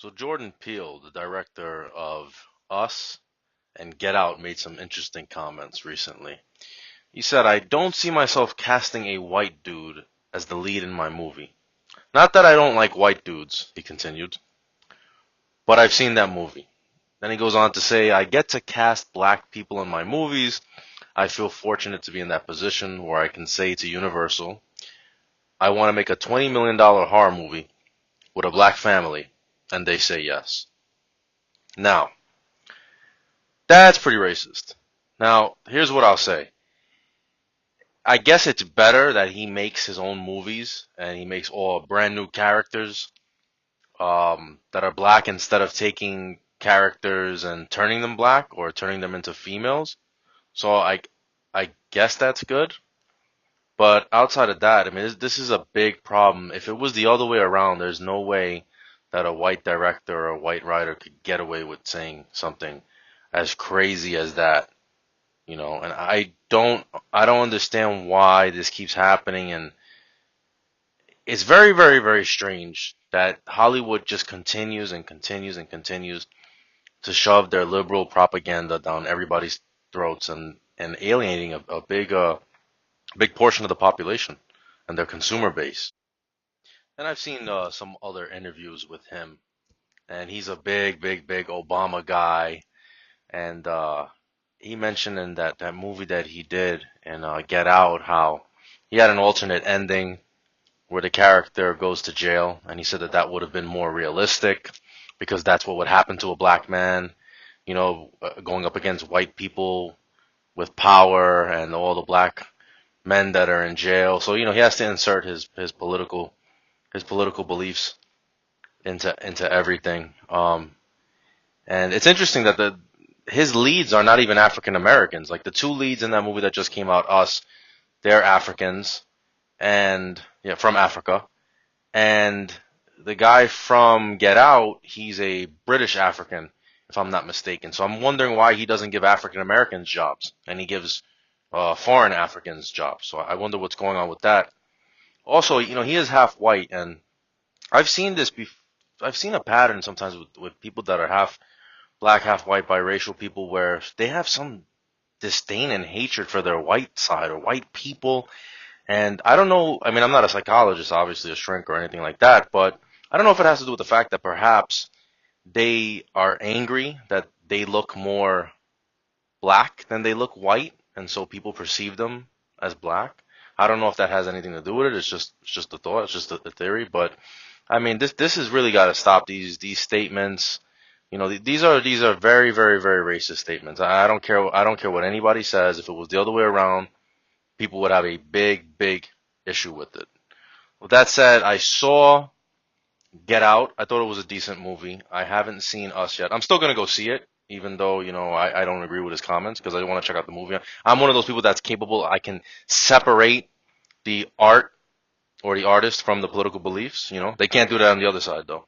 So Jordan Peele, the director of Us and Get Out, made some interesting comments recently. He said, "I don't see myself casting a white dude as the lead in my movie. Not that I don't like white dudes," he continued, "but I've seen that movie." Then he goes on to say, "I get to cast black people in my movies. I feel fortunate to be in that position where I can say to Universal, I want to make a $20 million horror movie with a black family, and they say yes." Now, that's pretty racist. Now, here's what I'll say. I guess it's better that he makes his own movies and he makes all brand new characters that are black instead of taking characters and turning them black or turning them into females. So I guess that's good. But outside of that, I mean, this is a big problem. If it was the other way around, there's no way that a white director or a white writer could get away with saying something as crazy as that. And I don't understand why this keeps happening, and it's very, very, very strange that Hollywood just continues and continues and continues to shove their liberal propaganda down everybody's throats and alienating a big portion of the population and their consumer base. And I've seen some other interviews with him, and he's a big, big, big Obama guy, and he mentioned in that movie that he did in Get Out how he had an alternate ending where the character goes to jail, and he said that that would have been more realistic because that's what would happen to a black man, going up against white people with power and all the black men that are in jail. So he has to insert his political beliefs into everything. And it's interesting that his leads are not even African Americans. Like the two leads in that movie that just came out, Us, they're Africans and yeah, from Africa. And the guy from Get Out, he's a British African, if I'm not mistaken. So I'm wondering why he doesn't give African Americans jobs and he gives foreign Africans jobs. So I wonder what's going on with that. Also, he is half white, and I've seen this. I've seen a pattern sometimes with people that are half black, half white, biracial people, where they have some disdain and hatred for their white side or white people. And I don't know. I mean, I'm not a psychologist, obviously, a shrink or anything like that, but I don't know if it has to do with the fact that perhaps they are angry that they look more black than they look white, and so people perceive them as black. I don't know if that has anything to do with it. It's just a thought. It's just a theory. But I mean, this has really got to stop. These statements. These are very, very, very racist statements. I don't care. I don't care what anybody says. If it was the other way around, people would have a big, big issue with it. With that said, I saw Get Out. I thought it was a decent movie. I haven't seen Us yet. I'm still gonna go see it, even though I don't agree with his comments because I want to check out the movie. I'm one of those people that's capable. I can separate the art or the artist from the political beliefs. They can't do that on the other side though.